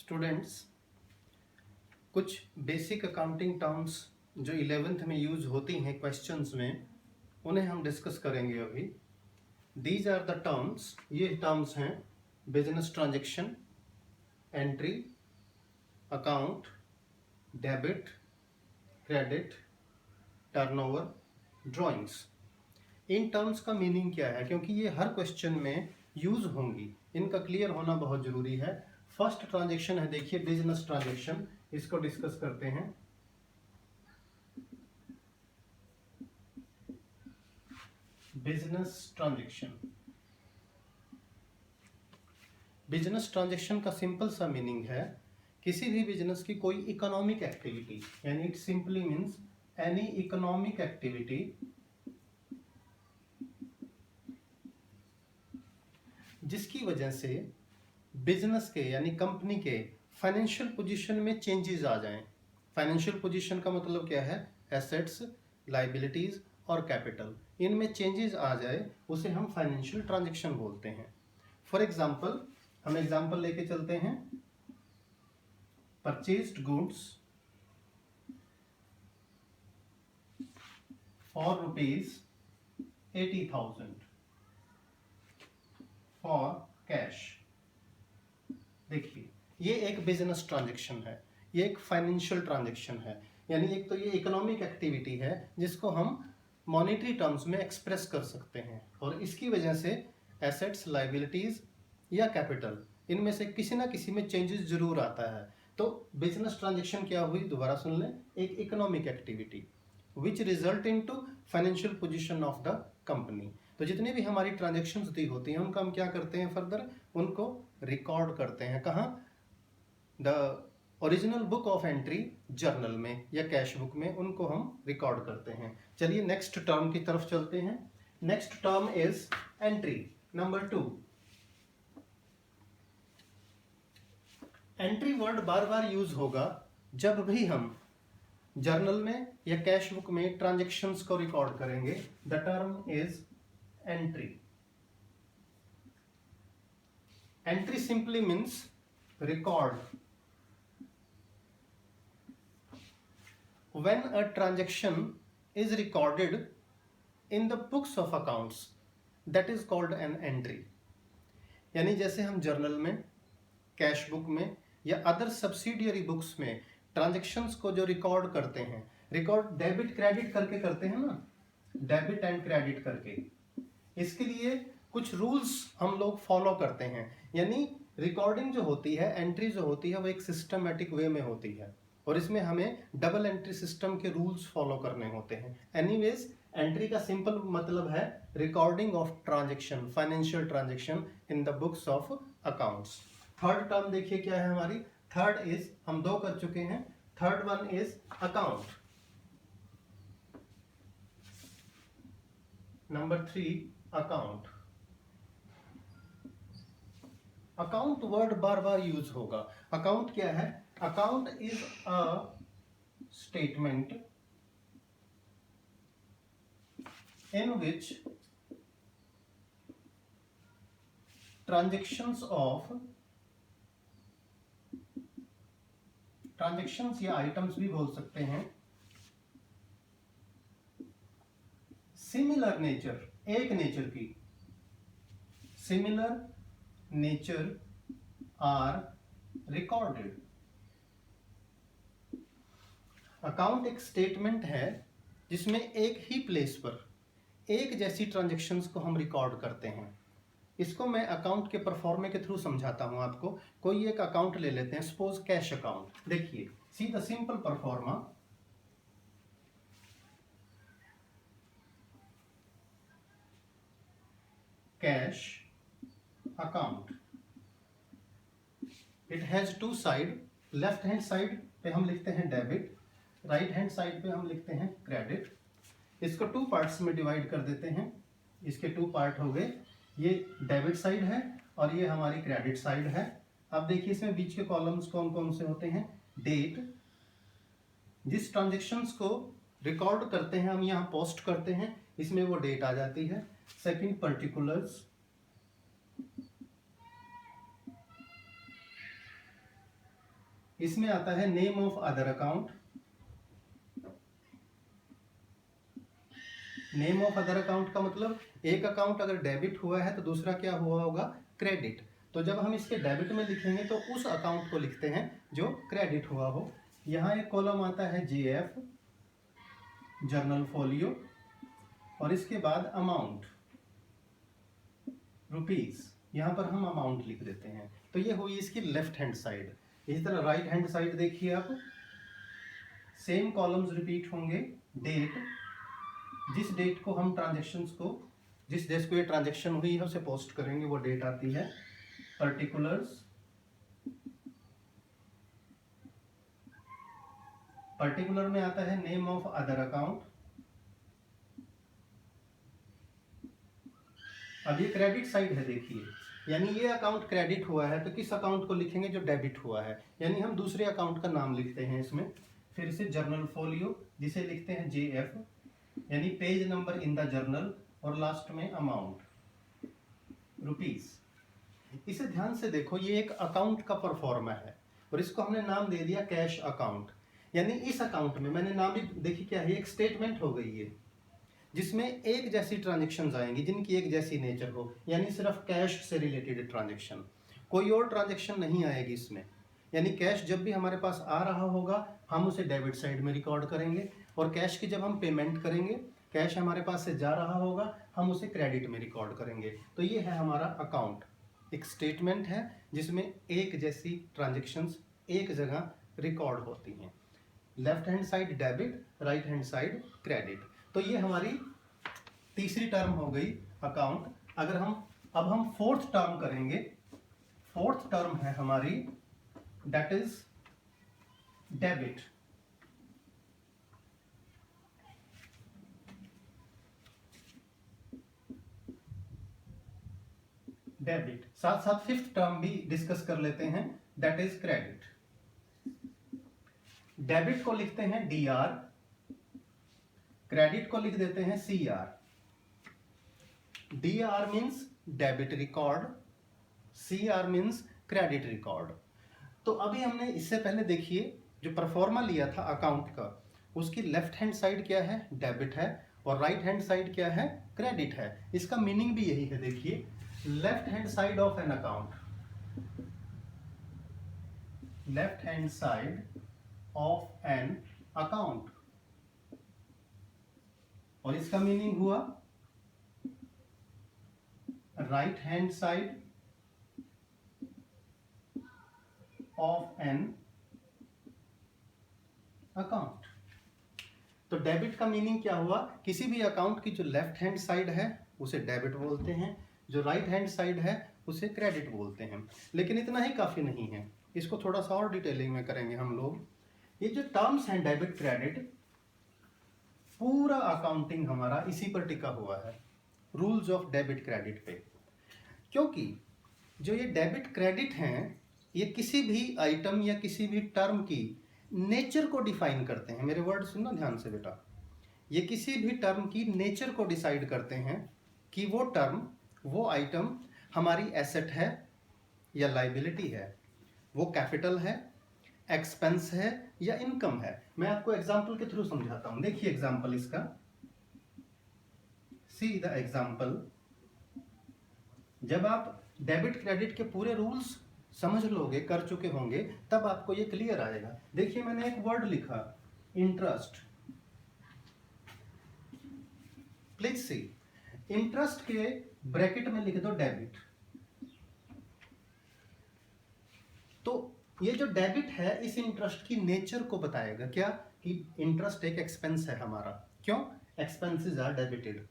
Students, कुछ basic accounting terms जो 11th में यूज होती हैं क्वेश्चंस में, उन्हें हम डिस्कस करेंगे अभी। दीज आर द टर्म्स, ये टर्म्स हैं business transaction, entry, account, debit, credit, turnover, drawings. In terms का मीनिंग क्या है, क्योंकि ये हर क्वेश्चन में यूज होंगी, इनका क्लियर होना बहुत जरूरी है। फर्स्ट ट्रांजैक्शन है, देखिए बिजनेस ट्रांजैक्शन, इसको डिस्कस करते हैं। बिजनेस ट्रांजैक्शन, बिजनेस ट्रांजैक्शन का सिंपल सा मीनिंग है किसी भी बिजनेस की कोई इकोनॉमिक एक्टिविटी, यानी it simply means any economic activity जिसकी वजह से बिजनेस के यानी कंपनी के फाइनेंशियल पोजीशन में चेंजेस आ जाएं। फाइनेंशियल पोजीशन का मतलब क्या है? एसेट्स, लायबिलिटीज और कैपिटल, इनमें चेंजेस आ जाए उसे हम फाइनेंशियल ट्रांजैक्शन बोलते हैं। फॉर एग्जांपल, हम एग्जांपल लेके चलते हैं। Purchased goods for ₹80,000 for cash. देखिए, ये एक बिजनेस ट्रांजैक्शन है, ये एक फाइनेंशियल ट्रांजैक्शन है, यानी एक तो ये इकोनॉमिक एक्टिविटी है जिसको हम मॉनेटरी टर्म्स में एक्सप्रेस कर सकते हैं, और इसकी वजह से एसेट्स, लायबिलिटीज या कैपिटल, इनमें से किसी ना किसी में चेंजेस जरूर आता है। तो बिजनेस ट्रांजैक्शन क्या हुई, दोबारा सुन लें, एक economic activity which result in to financial position of the company. तो जितनी भी हमारी ट्रांजेक्शन्स दी होती हैं उनका हम क्या करते हैं, फर्दर उनको रिकॉर्ड करते हैं। कहाँ? The original book of entry, journal में या कैश बुक में, उनको हम रिकॉर्ड करते हैं। चलिए नेक्स्ट टर्म की तरफ चलते हैं। Next term is entry, number 2। Entry word बार बार यूज होगा जब भी हम जर्नल में या कैश बुक में ट्रांजैक्शंस को रिकॉर्ड करेंगे। The term is entry. Entry simply means record. When a transaction is recorded in the books of accounts, that is called an entry। यानी जैसे हम जर्नल में, कैश बुक में या अदर सब्सिडियरी बुक्स में transactions को जो रिकॉर्ड करते हैं, रिकॉर्ड डेबिट क्रेडिट करके करते हैं ना, डेबिट एंड क्रेडिट करके। इसके लिए कुछ रूल्स हम लोग फॉलो करते हैं, यानी रिकॉर्डिंग जो होती है, एंट्री जो होती है, वो एक सिस्टमेटिक वे में होती है, और इसमें हमें डबल एंट्री सिस्टम के रूल्स फॉलो करने होते हैं। एनीवेज, एंट्री का सिंपल मतलब है recording of transaction, financial transaction in the books of accounts. Third term देखिए क्या है हमारी। थर्ड इज, हम 2 कर चुके हैं, थर्ड वन इज अकाउंट। नंबर 3, अकाउंट। अकाउंट वर्ड बार बार यूज होगा। अकाउंट क्या है? Account is a statement in which transactions या आइटम्स भी बोल सकते हैं, सिमिलर नेचर, एक नेचर की, similar nature are recorded. Account एक स्टेटमेंट है जिसमें एक ही प्लेस पर एक जैसी ट्रांजैक्शंस को हम रिकॉर्ड करते हैं। इसको मैं अकाउंट के परफॉर्मे के थ्रू समझाता हूं आपको। कोई एक अकाउंट ले लेते हैं, सपोज कैश अकाउंट। देखिए, see the simple proforma. Cash account, it has 2 side. Left hand side पे हम लिखते हैं डेबिट, राइट हैंड साइड पे हम लिखते हैं क्रेडिट। इसको 2 पार्ट्स में डिवाइड कर देते हैं। इसके 2 पार्ट हो गए, ये डेबिट साइड है और ये हमारी क्रेडिट साइड है। अब देखिए इसमें बीच के कॉलम्स कौन कौन से होते हैं। डेट, जिस ट्रांजैक्शंस को रिकॉर्ड करते हैं हम यहाँ पोस्ट करते हैं, इसमें वो डेट आ जाती है। सेकंड, पर्टिकुलर्स, इसमें आता है name of other account. Name of other account का मतलब एक अकाउंट अगर डेबिट हुआ है तो दूसरा क्या हुआ होगा, क्रेडिट। तो जब हम इसके डेबिट में लिखेंगे तो उस अकाउंट को लिखते हैं जो क्रेडिट हुआ हो। यहाँ एक कॉलम आता है जेएफ, जर्नल फोलियो, और इसके बाद अमाउंट रुपीज, यहाँ पर हम अमाउंट लिख देते हैं। तो ये हुई इसकी लेफ्ट हैंड साइड। इसी तरह राइट हैंड साइड देखिए आप, सेम कॉलम्स रिपीट होंगे। डेट, जिस डेट को हम ट्रांजेक्शन्स को, जिस डेट को ये ट्रांजेक्शन हुई है उसे पोस्ट करेंगे वो डेट आती है। पर्टिकुलर्स, पर्टिकुलर में आता है नेम ऑफ अदर अकाउंट। अब ये क्रेडिट साइड है देखिए, यानी ये अकाउंट क्रेडिट हुआ है तो किस अकाउंट को लिखेंगे, जो डेबिट हुआ है, यानी हम दूसरे अकाउंट का नाम लिखते हैं इसमें। फिर से जर्नल फोलियो, जिसे लिखते हैं जेएफ, यानी page number in the journal, और लास्ट में अमाउंट रुपीस। इसे ध्यान से देखो, ये एक अकाउंट का परफॉर्मा है और इसको हमने नाम दे दिया कैश अकाउंट। यानी इस अकाउंट में मैंने नाम भी देखिए क्या है, एक स्टेटमेंट हो गई है जिसमें एक जैसी ट्रांजेक्शन्स आएंगी जिनकी एक जैसी नेचर हो, यानी सिर्फ कैश से रिलेटेड ट्रांजेक्शन, कोई और ट्रांजेक्शन नहीं आएगी इसमें। यानी कैश जब भी हमारे पास आ रहा होगा हम उसे डेबिट साइड में रिकॉर्ड करेंगे, और कैश की जब हम पेमेंट करेंगे, कैश हमारे पास से जा रहा होगा, हम उसे क्रेडिट में रिकॉर्ड करेंगे। तो ये है हमारा अकाउंट, एक स्टेटमेंट है जिसमें एक जैसी ट्रांजेक्शन्स एक जगह रिकॉर्ड होती हैं। Left hand side debit, right hand side credit. तो ये हमारी तीसरी टर्म हो गई अकाउंट। अगर हम फोर्थ टर्म करेंगे, फोर्थ टर्म है हमारी दैट इज डेबिट। डेबिट साथ साथ फिफ्थ टर्म भी डिस्कस कर लेते हैं, दैट इज क्रेडिट। डेबिट को लिखते हैं डीआर, क्रेडिट को लिख देते हैं CR. DR means debit record, CR means credit record. तो अभी हमने इससे पहले देखिए जो परफॉर्मा लिया था अकाउंट का, उसकी लेफ्ट हैंड साइड क्या है, डेबिट है, और राइट हैंड साइड क्या है, क्रेडिट है। इसका मीनिंग भी यही है, देखिए left hand side of an account, left hand side of an account, और इसका मीनिंग हुआ right hand side of an account. तो डेबिट का मीनिंग क्या हुआ, किसी भी अकाउंट की जो लेफ्ट हैंड साइड है उसे डेबिट बोलते हैं, जो राइट हैंड साइड है उसे क्रेडिट बोलते हैं। लेकिन इतना ही काफी नहीं है, इसको थोड़ा सा और डिटेलिंग में करेंगे हम लोग। ये जो टर्म्स हैं डेबिट क्रेडिट, पूरा अकाउंटिंग हमारा इसी पर टिका हुआ है, रूल्स ऑफ डेबिट क्रेडिट पे। क्योंकि जो ये डेबिट क्रेडिट हैं ये किसी भी आइटम या किसी भी टर्म की नेचर को डिफाइन करते हैं। मेरे वर्ड सुनना ध्यान से बेटा, ये किसी भी टर्म की नेचर को डिसाइड करते हैं कि वो टर्म, वो आइटम हमारी एसेट है या लाइबिलिटी है, वो कैपिटल है, एक्सपेंस है या इनकम है। मैं आपको एग्जांपल के थ्रू समझाता हूं, देखिए एग्जांपल इसका, सी द एग्जांपल। जब आप डेबिट क्रेडिट के पूरे रूल्स समझ लोगे, कर चुके होंगे, तब आपको ये क्लियर आएगा। देखिए मैंने एक वर्ड लिखा इंटरेस्ट, प्लीज सी, इंटरेस्ट के ब्रैकेट में लिख दो डेबिट। तो ये जो डेबिट है इस इंटरेस्ट की नेचर को बताएगा, क्या कि इंटरेस्ट एक एक्सपेंस है हमारा, क्यों, एक्सपेंसेस आर डेबिटेड।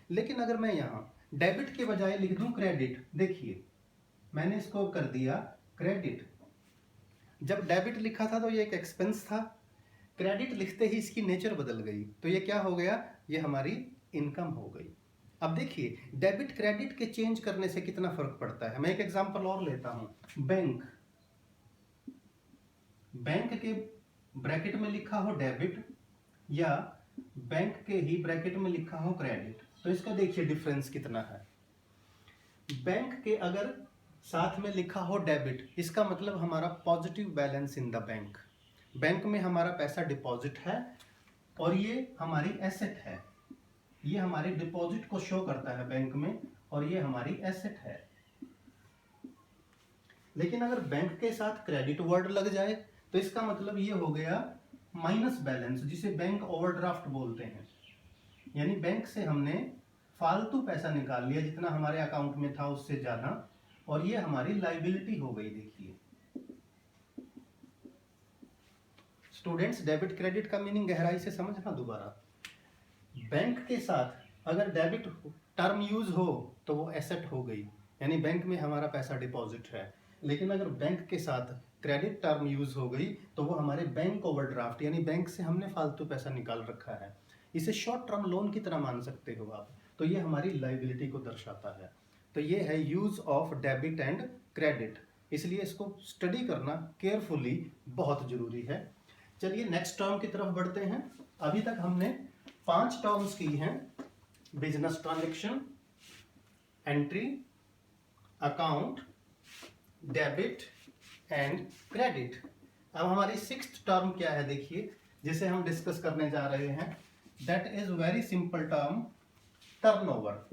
लेकिन अगर मैं यहाँ डेबिट के बजाय लिख दूं क्रेडिट, देखिए मैंने इसको कर दिया क्रेडिट। जब डेबिट लिखा था तो ये एक एक्सपेंस था, क्रेडिट लिखते ही इसकी नेचर बदल गई, तो ये क्या हो गया, ये हमारी इनकम हो गई। अब देखिए डेबिट क्रेडिट के चेंज करने से कितना फर्क पड़ता है। मैं एक एग्जांपल और लेता हूं, बैंक, बैंक के ब्रैकेट में लिखा हो डेबिट या बैंक के ही ब्रैकेट में लिखा हो क्रेडिट, तो इसका देखिए डिफरेंस कितना है। बैंक के अगर साथ में लिखा हो डेबिट, इसका मतलब हमारा positive balance in the bank. Bank में हमारा पैसा डिपॉजिट है और ये हमारी एसेट है। ये हमारी डिपॉजिट को शो करता है बैंक में और ये हमारी एसेट है। लेकिन अगर बैंक के साथ क्रेडिट वर्ड लग जाए तो इसका मतलब ये हो गया माइनस बैलेंस, जिसे बैंक ओवरड्राफ्ट बोलते हैं। यानी बैंक से हमने फालतू पैसा निकाल लिया, जितना हमारे अकाउंट में था उससे ज्यादा, और ये हमारी लाइबिलिटी हो गई। देखिए स्टूडेंट्स, डेबिट क्रेडिट का मीनिंग गहराई से समझना दोबारा। बैंक के साथ अगर डेबिट टर्म यूज हो तो वो एसेट हो गई, यानी बैंक में हमारा पैसा डिपॉजिट है। लेकिन अगर बैंक के साथ क्रेडिट टर्म यूज हो गई तो वो हमारे बैंक ओवरड्राफ्ट, यानी बैंक से हमने फालतू पैसा निकाल रखा है। इसे शॉर्ट टर्म लोन की तरह मान सकते हो आप। तो ये हमारी लाइबिलिटी को दर्शाता है। तो ये है use of debit and credit, इसलिए इसको स्टडी करना केयरफुली बहुत जरूरी है। चलिए नेक्स्ट टर्म की तरफ बढ़ते हैं। अभी तक हमने 5 टर्म्स की हैं: business transaction, entry, account, debit and credit. अब हमारी 6th टर्म क्या है देखिए, जिसे हम डिस्कस करने जा रहे हैं। That is very simple term, turnover.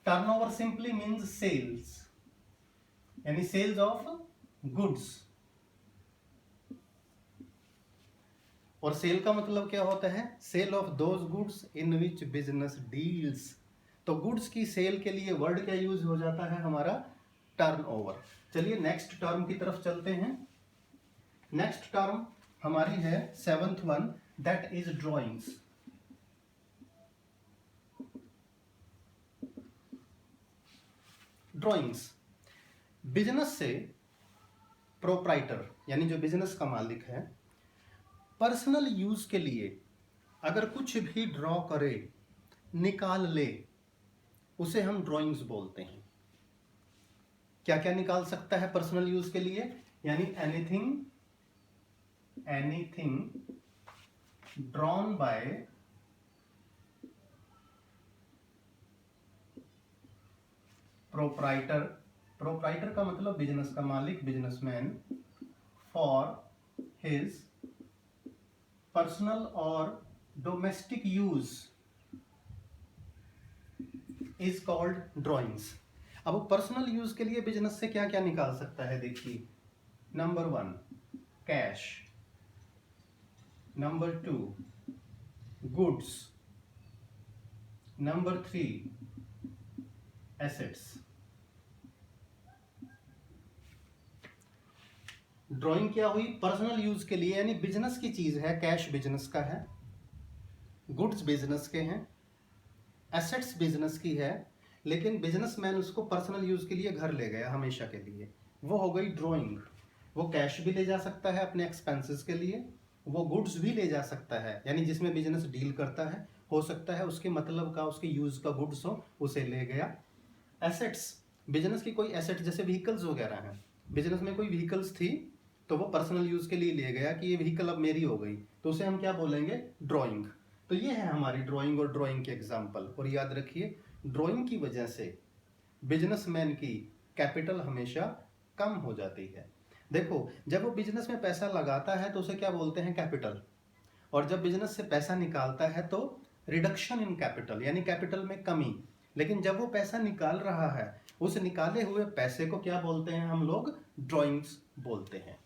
Turnover simply means sales, यानी सेल्स ऑफ गुड्स। और सेल का मतलब क्या होता है? Sale of those goods in which business deals. तो गुड्स की सेल के लिए वर्ड क्या यूज हो जाता है? हमारा टर्नओवर। चलिए नेक्स्ट टर्म की तरफ चलते हैं। नेक्स्ट टर्म हमारी है 7th one, that is drawings. Drawings business से प्रोप्राइटर, यानी जो बिजनेस का मालिक है, पर्सनल यूज के लिए अगर कुछ भी ड्रॉ करे, निकाल ले, उसे हम ड्राइंग्स बोलते हैं। क्या क्या निकाल सकता है पर्सनल यूज के लिए? यानी anything drawn by proprietor. Proprietor का मतलब बिजनेस का मालिक, बिजनेसमैन, फॉर हिज पर्सनल और domestic use is called drawings. अब पर्सनल यूज के लिए बिजनेस से क्या क्या निकाल सकता है देखिए। Number 1 cash, number 2 goods, number 3 assets. Drawing क्या हुई? पर्सनल यूज के लिए, यानी बिजनेस की चीज है। कैश बिजनेस का है, गुड्स बिजनेस के हैं, एसेट्स बिजनेस की है, लेकिन बिजनेसमैन उसको पर्सनल यूज के लिए घर ले गया हमेशा के लिए, वो हो गई ड्राइंग। वो कैश भी ले जा सकता है अपने एक्सपेंसेस के लिए, वो गुड्स भी ले जा सकता है, यानी जिसमें बिजनेस डील करता है, हो सकता है उसके मतलब का, उसके यूज का गुड्स हो, उसे ले गया। एसेट्स, बिजनेस की कोई एसेट जैसे व्हीकल्स वगैरह हैं, बिजनेस में कोई व्हीकल्स थी तो वो पर्सनल यूज के लिए ले गया कि ये व्हीकल अब मेरी हो गई, तो उसे हम क्या बोलेंगे? ड्राइंग। तो ये है हमारी ड्राइंग और ड्राइंग के एग्जाम्पल। और याद रखिए, ड्राइंग की वजह से बिजनेसमैन की कैपिटल हमेशा कम हो जाती है। देखो, जब वो बिजनेस में पैसा लगाता है तो उसे क्या बोलते हैं? कैपिटल। और जब बिजनेस से पैसा निकालता है तो रिडक्शन इन कैपिटल, यानी कैपिटल में कमी। लेकिन जब वो पैसा निकाल रहा है, उस निकाले हुए पैसे को क्या बोलते हैं हम लोग? ड्राइंग्स बोलते हैं।